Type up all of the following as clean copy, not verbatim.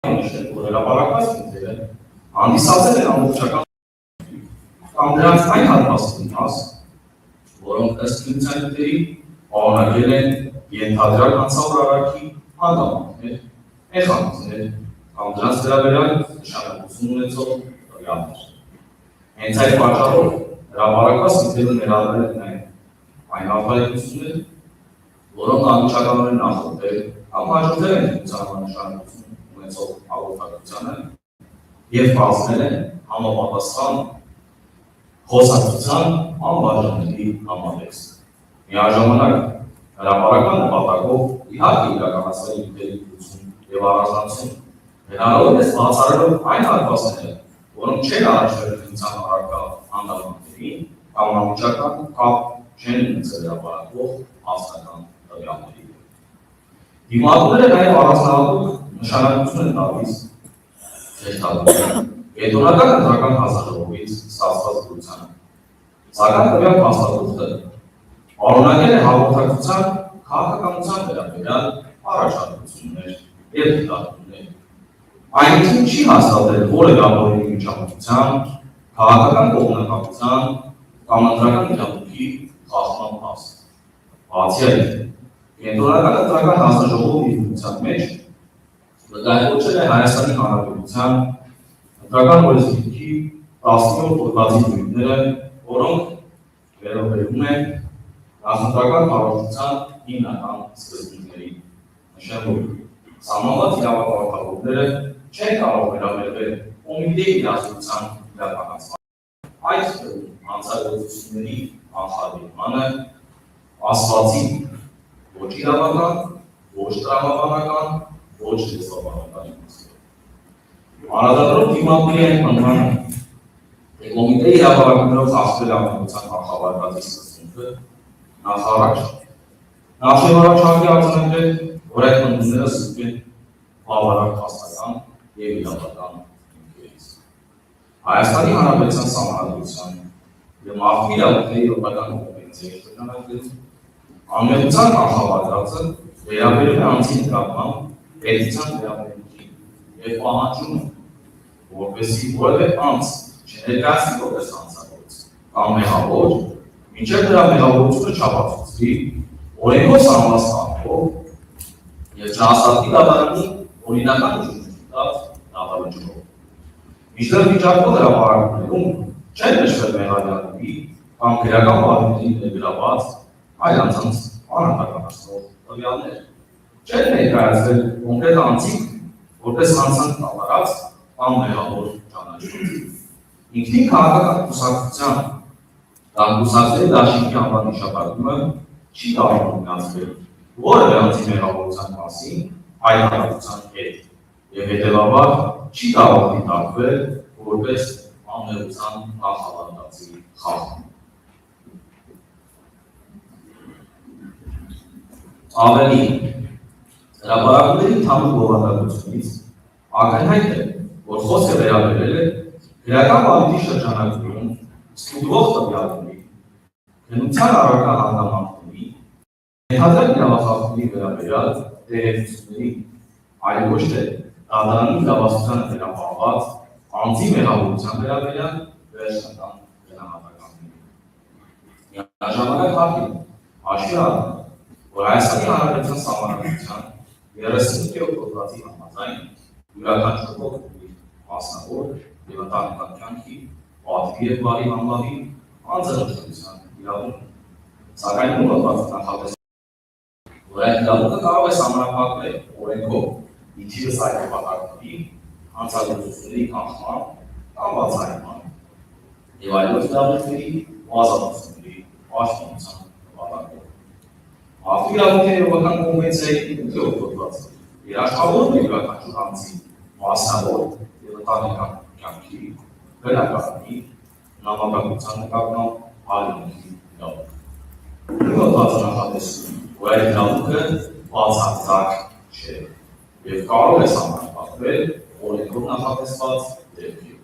հրապարակված քննիները հանդիսացել են ամբողջական կամ դրանց այն հատվածների մաս, որոնք ըստ քննիների պարունակել են ենթադրյալ հանցավորարարքի հանգամանքներ, մեխանիզմներ կամ դրանց վերաբերյալ նշանակություն ունեցող տվյալներ։ Հենց այդ պատճառով հրապարակված քննիները ներառվել են այն արտահայտությունները, որոնք անմիջականորեն նախորդել կամ հաջորդել են քննության նշանակություն ունեցող հաղորդակցությանը և բացնել են համապատասխան խոսակցության անբաժանելի համատեքստ։ Միաժամանակ հրապարակման նպատակով իհարկե իրականացվել ինքների դրություն և առանձնացում, հնարավորինս բացառելով այն հատվածները, որոնք չեն առաջվել քննության առարկա հանգամանքներին կամ անմիջական կապ չեն ունեցել հրապարակվող հասարակական տվյալների հետ։ Դիմադրները նաև առանձնահատուկ նշանակություն են տալիս կենտրոնական ընտրական հանձնաժողովից ստացված դրությանը, սակայն տվյալ փաստաթուղթը պարունակել է հաղորդակցության քաղաքականության վերաբերյալ առաջարկություններ և դիտարկումներ։ Այնինքն չի հաստատել որևէ ապօրինի միջամտության, քաղաքական կողմնակալության կամ ընտրական իրավունքի խախտման փաստ։ Բացի այդ, կենտրոնական ընտրական հանձնաժողովի դրության մեջ վկայակոչվել է Հայաստանի Հանրապետության ընտրական օրենսգիրքի 17 հոդվածի նույնները, որոնք վերաբերում են նախընտրական կառավարության հիմնական սկզբունքներին։ Նշեմ, որ սահմանված իրավապարտավորները չեն կարող վերաբերվել կոմիտեի իրազեկության իրականացմանը, այդ թվում հանցագործությունների կանխարգելմանը, ասվածի ոչ իրավական, ոչ տրամաբանական, ոչ լեզվաբանական իմաստով։ Անդրադառնալով դիմադրի այն բանվանը, թե կոմիտեի հրապարակումներով խախտվել է անվտանգության կանխավարկածի սկզբունքը, նախարար նախշեվարաչանքի արձանագրել, որ այդ բանումները զուգ են բավարար փաստական և իրավական հիմքերից։ Հայաստանի Հանրապետության Սահմանադրության և մարդու իրավունքների եվրոպական կոնվենցիայի շրջանակներում անմեղության կանխավարկածը վերաբերում է անձի նկատմամբ պետության վերաբերմունքին և պահանջում է, որպեսզի որևէ անձ չներկայացնի որպես հանցագործ կամ մեղավոր, մինչև նրա մեղավորությունը չապացուցվի օրենքով սահմանված կարգով և չհաստատվի դատարանի օրինական ուժունություն տված դատավճռով։ Մինչդեռ վիճակվող հրապարակումներում չեն նշվել մեղադրյալների կամ քրեական բարույթների ներգրավված այլ անձանց անհատականացնող տվյալներ, չեն ներկայացվել կոնկրետ անձինք որպես հանցանք կատարած կամ մեղավոր ճանաչված։ Ինքնին քաղաքական կուսակցության կամ կուսակցների դաշինքի անվան հիշատակումը չի կարող միացվել որևէ անձի մեղավորության մասին հայտարարության հետ և հետևաբար չի կարող դիտարկվել որպես անմեղության կանխավարկածի խախտում։ Ավելին, հրապարակումների ընդհանուր բովանդակությունից ակնհայտ է, որ խոսքը վերաբերել է քրեական բարույթի շրջանակներում ստուգվող տվյալների, քննության առարկա հանգամանքների, ենթադրյալ իրավախախտումների վերաբերյալ տեղեկությունների, այլ ոչ թե դատարանի իրավասությանը վերաբերված անձի մեղավորության վերաբերյալ վերջնական գնահատականների։ Միաժամանակ հարկ է հաշվի առնել, որ Հայաստանի Հանրապետության Սահմանադրության 37-րդ հոդվածի համաձայն յուրաքանչյուր ոք ունի մասնավոր և ընտանեկան կյանքի, պատվի և բարի համբավի անձնավորության իրավունք, սակայն նույն հոդվածը նախատեսում է, որ այդ իրավունքը կարող է սահմանափակվել օրենքով ի թիվս այդ նպատակների, հանցագործությունների կանխման կամ բացահայտման և այլ իրավունքների ու ազատությունների պաշտպանության նպատակով։ Մարդու իրավունքների եվրոպական կոնվենցիայի 8-րդ հոդվածը երաշխավորում է յուրաքանչյուր անձի մասնավոր և ընտանեկան կյանքի, բնակարանի, նամակագրության նկատմամբ արժանքի իրավունք։ Նույն հոդվածը նախատեսում է, որ այդ իրավունքը բացարձակ չէ և կարող է սահմանափակվել օրենքով նախատեսված դեպքերում։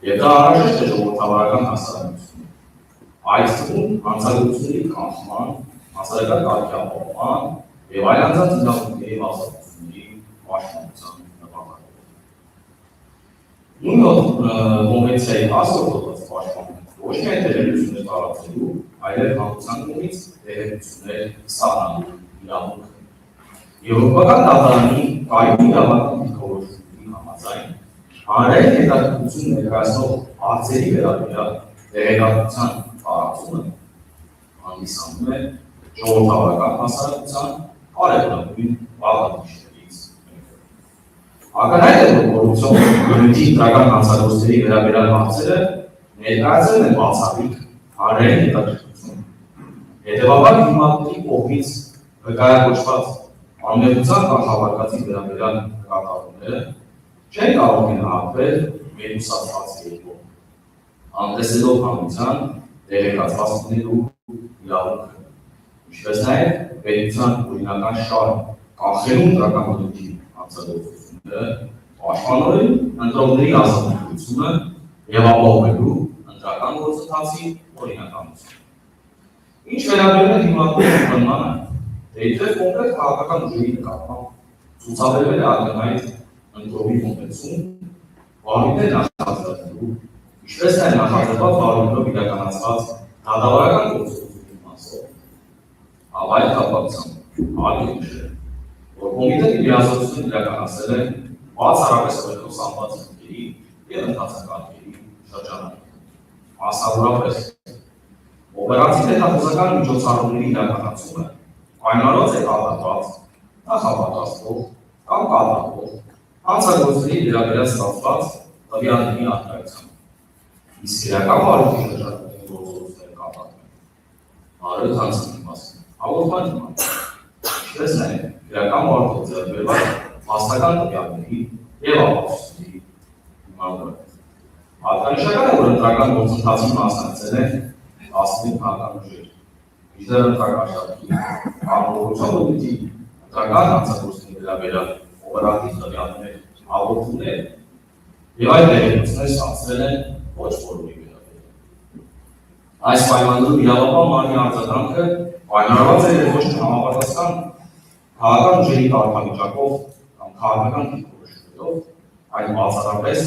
Եվ դա անհրաժեշտ է ժողովրդավարական հասարակությունում, այդ թվում հանցագործությունների կանխման, հասարակական կարգի ապահովման և այլ անձանց իրավունքների ազատությունների պաշտպանության նպատակով։ Նույն կոնվենցիայի հասարակված պաշտպանը ոչ միայն դերակատարություններ տարածելու, այլև հանրության կողմից դերակատարություններ ստանալու իրավունք։ Եվրոպական դատարանի կայուն իրավական դիրքորոշումների համաձայն հանրային հետաքրքրություն ներկայացնող հարցերի վերաբերյալ դերակատարության տարածումը հանդիսանում է ժողովրդավարական հասարակության կարևորագույն բաղադրիչներից մեկը։ Ակնհայտ է, որ կոռուպցիոն բնույթի դրական հանցագործների վերաբերյալ հարցերը ներկայացել են բացառիկ հանրային հետաքրքրություն։ Հետևաբար դիմադրի կողմից վկայակոչված անմեղության կանխավարկածի վերաբերյալ կատարումները չեն կարող գնահատվել մեկուսացված կերպով, անտեսելով հանրության տեղեկացված լինելու իրավունքը, ինչպես նաև պետության օրինական շարք կանխելու դրական բնույթի հանցագործությունները, պաշտպանելու ընտրողների ազատությունը և ապահովելու ընտրական գործընթացի օրինականությունը։ Ինչ վերաբերում է դիմադրի ընդունմանը, իբրև կոնկրետ քաղաքական ուժերի նկատմամբ ցուցաբերվել է ակնհայտ ընտրողի կոմպետենցիա վարույթներ նախաձեռնելու, ինչպես նաև նախաձեռնված վարույթներով իրականացված դատավարական գործողությունների մասով, այդ կապակցությամբ հարկ է նշել, որ կոմիտետի լիազորությունը իրականացել է բացառապես օրենքով ծնկների և ընթացակարգերի շրջանակում, մասնավորապես օպերատիվ հետախուզական միջոցառումների իրականացումը պայմանավորված է կատարված, նախապատրաստվող կամ կատարվող հանցագործների վերաբերյալ ստացված տվյալների առկայությամբ, իսկ իրական վարույթի շրջանակների գործողությունները կատարվում են հանրային հանցանքի մասին հաղորդման հիման, ինչպես նաև իրական վարույթով ձեռք բերված փաստական տվյալների և ապացույցների հիման վրա։ Հատկանշական է, որ ընտրական գործընթացին մասնակցել են 15 քաղաքական ուժեր, մինչդեռ ընտրական շարքի կառավարության բնույթի ընտրական հանցագործների վերաբերյալ օպերատիվ տվյալներ, հաղորդումներ և այլ տեղեկություններ ստացվել են ոչ բոլորի վերաբերյալ։ Այս պայմաններում իրավապահ մարմնի արձագանքը պայմանավորված է ոչ թե համապատասխան քաղաքական ուժերի կարգավիճակով կամ քաղաքական դիրքորոշումներով, այլ բացառապես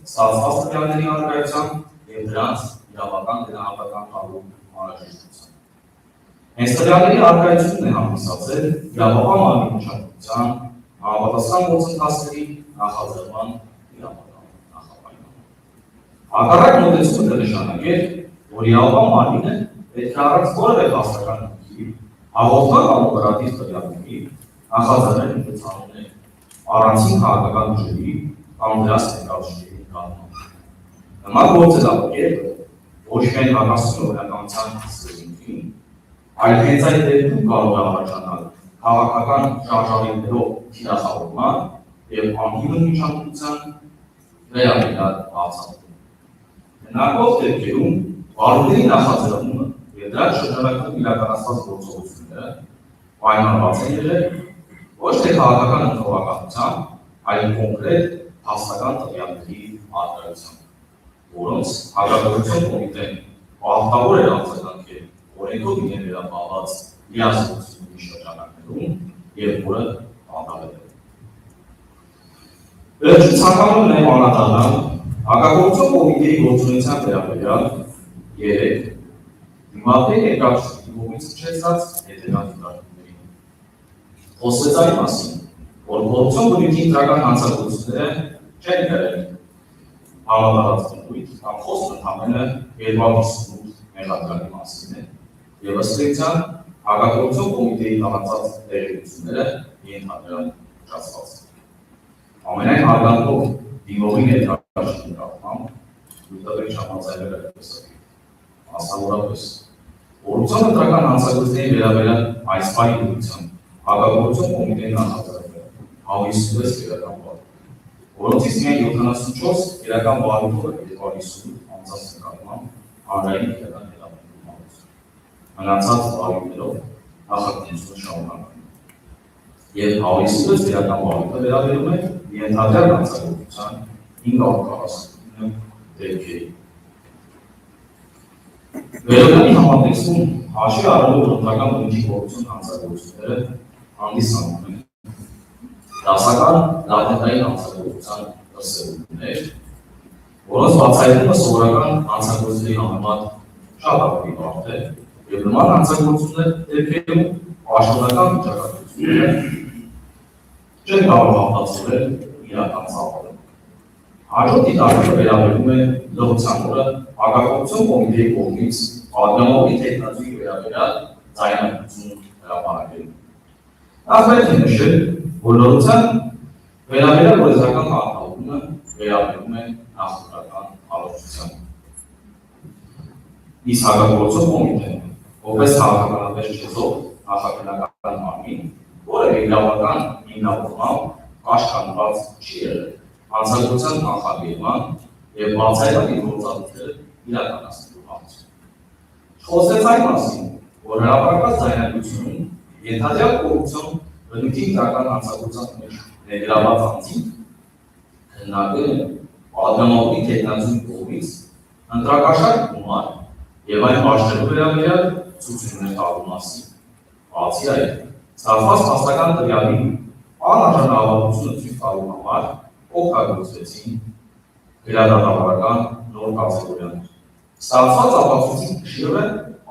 ստացված տվյալների առկայությամբ և դրանց իրավական գնահատական տալու անհրաժեշտությամբ։ Հենց տվյալների առկայությունն է հանդիսացել իրավապահ մարմնի մշակության համապատասխան գործընթացների նախաձեռնման իրավական նախապայմանը։ Հակառակ մոտեցումը կնշանակեր, որ իրավապահ մարմինը պետք է առանց որևէ փաստական հիմքի հաղորդման կամ օպերատիվ տվյալների նախաձեռնել ինքնացանումներ առանցին քաղաքական ուժերի կամ դրանց ներկայացուցիչների նկատմամբ։ Նման գործելակերպը ոչ միայն հակասում է օրինականության սկզբունքին, այլ հենց այդ դեպքում կարող է առաջանալ քաղաքական շարժառիթներով թիրախավորման և անհիմն միջամտության վերաբերյալ հարձակում։ Հնարավոր դեպքերում վարույթների նախաձեռնումը և դրանց շրջանակում իրականացված գործողությունները պայմանավորված են եղել ոչ թե քաղաքական ընտրողականությամբ, այլ կոնկրետ փաստական տվյալների առկայությամբ, որոնց հակագործություն կոմիտեն պարտավոր էր արձագանքել օրենքով իրեն վերապահված լիազորությունների շրջանակներում և որը անտարբեր է։ Վերջին ցանկանում եմ անդրադառնալ հակագործություն կոմիտեի գործունեության վերաբերյալ 3 դիմադրի ներկայացուցիչների կողմից հնչեցած հետևյալ դիտարկումներին։ Խոսվեց այն մասին, որ կոռուպցիոն բնույթի ընտրական հանցագործությունները չեն կրել համատարած բնույթ կամ խոսքը ընդամենը 258 մեղադրակի մասին է և ըստ էության հակագործություն կոմիտեի տարածած տեղեկությունները ենթադրյալ ուշացված են։ Ամենայն հարգանքով դիմողի ներկայացուցիչների նկատմամբ թույլտվեք չհամաձայնել այդպես մասնավորապես կոռուպցիոն ընտրական հանցագործների վերաբերյալ այս պահի դրությամբ հակագործություն կոմիտեին նախաձեռնել 156 քրեական վարույթ, որոնցից միայն 74 քրեական վարույթով է 258 անձանց նկատմամբ հանրային քրեական հետապնդում հարուցում։ Մնացած վարույթներով նախաքննությունը շարունակվում է և 156 քրեական վարույթը վերաբերում է ենթադրյալ հանցագործության 549 դեպքերի։ Վերօրյանի համատեքստում հաշվի առնելով որ ընտրական բնույթի կոռուպցիոն հանցագործությունները հանդիսանում են դասական լատենտային հանցագործության դրսևորումներ որոնց բացահայտումը սովորական հանցագործների համեմատ շատ ավելի բարդ է, եւ նման հանցագործություններ դեպքերում պաշտոնական վիճակագրությունները չեն կարող հապացնել իրական ծավալը։ Հաջորդ դիտարկումը վերաբերում է լրացման օրը հակակոռուպցիոն կոմիտեի կողմից պատգամավորի տեխնացուի վերաբերյալ ձայնագրություն հրապարակելուն։ Նախ պետք է նշել, որ լրացման վերաբերյալ օրենսդրական կարգավորումը վերաբերում է նախորդական հարաբերությանը։ Իսկ հակակոռուպցիոն կոմիտեն, որպես քաղաքականապես չեզոք նախագահական մարմին, որը իրավական հիմնավորմամբ կաշկանդված չի եղել հանցագործության կանխարգելման եւ բացահայտման գործառույթները իրականացնելու հարցում։ Խոսեց այն մասին, որ հրապարակված ձայնագրությունում ենթադրյալ կոռուպցիոն բնույթի իրական հանցագործության մեջ ներգրավված անձինք քննարկել են պատգամավորի տեխնացուի կողմից ընտրակաշառք գումար եւ այն պաշտելու վերաբերյալ ցուցումներ տալու մասին։ Բացի այդ, ստացված փաստական տվյալի անարժանավորությունը ցույց տալու համար օգտագործվեցին գրադարավարական նոր կատեգորիաներ։ Ստացված ապացույցի քշիրը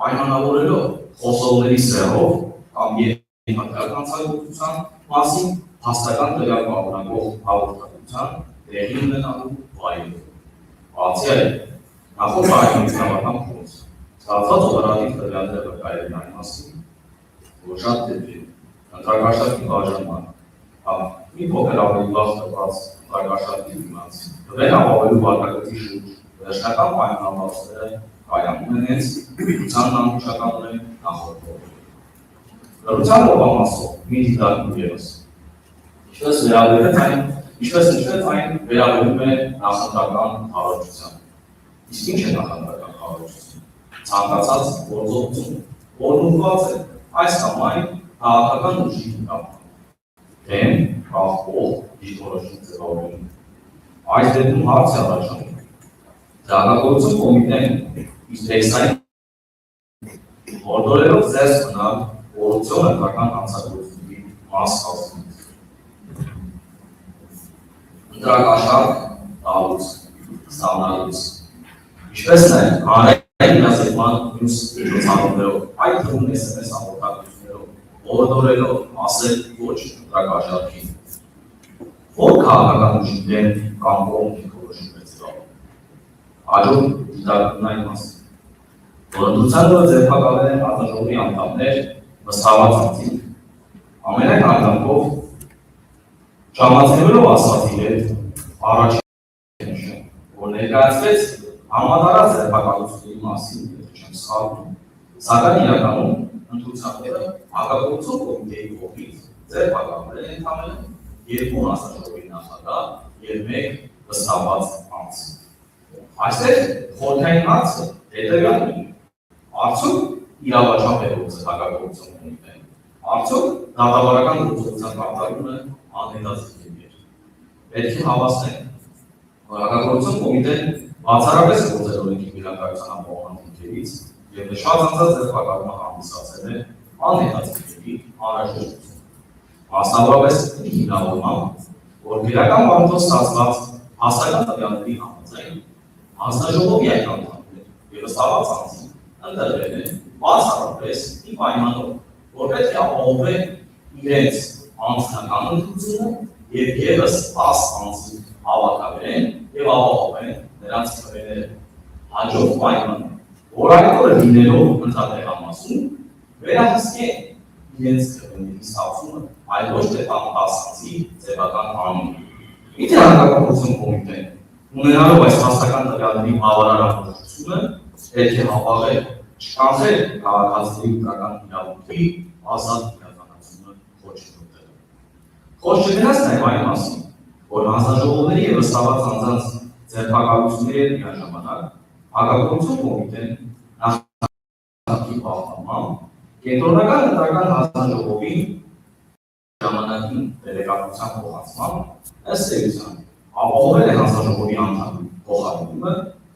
պայմանավորելով խոսողների սերով կամ ենթադրյալ հանցագործության մասին փաստական տվյալ պարունակող հաղորդակցության տեղի ունենալու վայրը։ Բացի այդ, նախորդ հայտնիության փոս ստացված օպերատիվ տվյալները վկայել են այն մասին, որ շատ դեպքերում ընտրակաշառքի բաժանման մի փոքր ավելի վաղ տված ընտրակաշառքի դիմաց տվեր ապավելու վարկագծի շուրջ վերջնական պայմանավորվածները կայանում են հենց լրացման անմիջականորեն նախորդ օրերին։ Լրացման օրվամասով մի դիտարկում ևս ինչպես նշվեց այն վերաբերում է նախընտրական հարաբերությանը։ Իսկ ինչ է նախընտրական հարաբերությունը։ Ցանկացած գործողություն, որն ուղղված է այս կամ այն քաղաքական ուժի նկատմամբ, դեմ կախող դիրքորոշում ձևավորելու։ Այս դեպքում հարց է առաջանում. Հակակոռուպցիոն կոմիտեն իր տեսային հորդորելով զերծ մնալ կոռուպցիոն ընտրական հանցագործությունների մաս կազմից։ Ընտրակաշառք տալուց, ստանալուց, ինչպես նաև հանրային իրազեկման մյուս միջոցառումներով, այդ թվում SMS հաղորդակցություններով, հորդորելով ասել ոչ ընտրակաշառքին, որ քաղաքական ուժի դեմ կամ կողմ դիրքորոշում է ձևավորել։ Հաջորդ դիտարկումն այն մասին, որ ընտրության օրը ձերբակալվել են հանձնաժողովի անդամներ վստահված անձինք, ամենայն անդամքով ժամանցներով ասվածի հետ առաջին նշեմ, որ ներկայացվեց համատարած ձերբակալությունների մասին, եթե չեմ սխալվում, սակայն իրականում ընտրության օրը հակակոռուպցիոն կոմիտեի կողմից ձերբակալվել են ընդամենը 2 հանձնաժողովի նախագահ եւ 1 վստահված անձ։ Այստեղ խորհրդային հարցը հետևյալն է. արդյոք իրավաչափ է գործել հակակոռուպցիոն կոմիտեն, արդյոք դատավարական գործողության կատարումը անհետաձգելի էր։ Պետք է հավաստենք, որ հակակոռուպցիոն կոմիտեն բացառապես գործել օրենքի բնականության ապահովման հիմքերից եւ նշված անձանց ձերբակալումը հանդիսացել է անհետաձգելի անհրաժեշտություն։ Մասնավորապես հիմնավորմամբ, որ քրեական բանտով ստացված հաստատական տվյալների համաձայն հանձնաժողովի այդ անդամներ եւ վստահված անձինք ընտրվել են բացառապես մի պայմանով, որ պետք է ապահովեն իրենց անձնական ընտրությունը եւ եւս 10 անձի հավաքագրեն եւ ապահովեն նրանց քվեները։ Հաջորդ պայմանը, որ այդ օրը լինելով ընդհանրամասում վերահսկեն իրենց քվեների ստացումը, այլ ոչ թե 10 անձի ձևական անունը։ Եթե հակակոռուպցիոն կոմիտեն ունենալով այս հաստական տվյալների բավարար ամբողջությունը պետք է ապահովել չկանխել քաղաքացիների ինքնական իրավունքի ազատ իրականացումը ոչ չօգտել։ Խոսք չգնաց նաև այն մասին, որ հանձնաժողովների եւ վստահված անձանց ձերբակալությունների միաժամանակ հակակոռուպցիոն կոմիտեն նախագահի պահպանմամբ կենտրոնական ընտրական հանձնաժողովի ժամանակին դերեկատվության փոխանցմամբ ըստ էության ապահովել է հանձնաժողովի անդամի փոխադրումը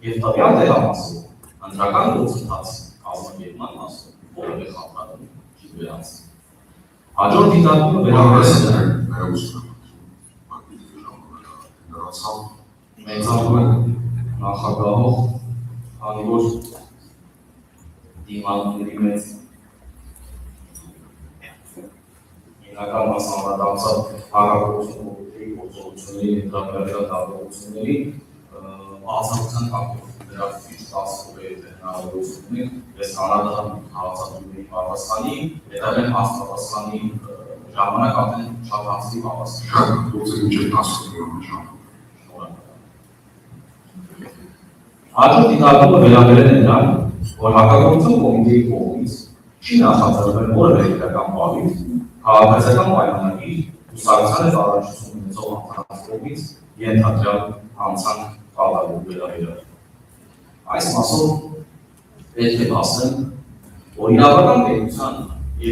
եւ տվյալ տեղամասով ընտրական գործընթացի կազմակերպման մասով որևէ խափանոց չի վերացել։ Հաջորդ դիտարկումը վերաբերում է մեծացում նախագահող հանդոր դիմանների մեծ ինական մասնավորացավ հաղորդություն կողքերի գործողությունների ընդրակայական դատողությունների բացառության կապով դրախտիչ 10 հնարավորություններ ես անադահան հավասարությունների պատասխանի, հետագայում հասնապատասխանի ժամանակ արդեն շատ հանցի պատասխանի։ Գործը մինչև 10 ժամանակ։ Հաջորդ դիտարկումը վերաբերել է նրան, որ հակագործություն կոմիտեի կողմից չի նախաձեռնել որևէ իրական բաղի, քաղաքացիական պայմանագրի հուսալության է առաջություն ունեցող անձանց կողմից ենթադրյալ հանցանք կատարելու վերաբերյալ։ Այս մասով պետք է ասեմ, որ իրավական պետության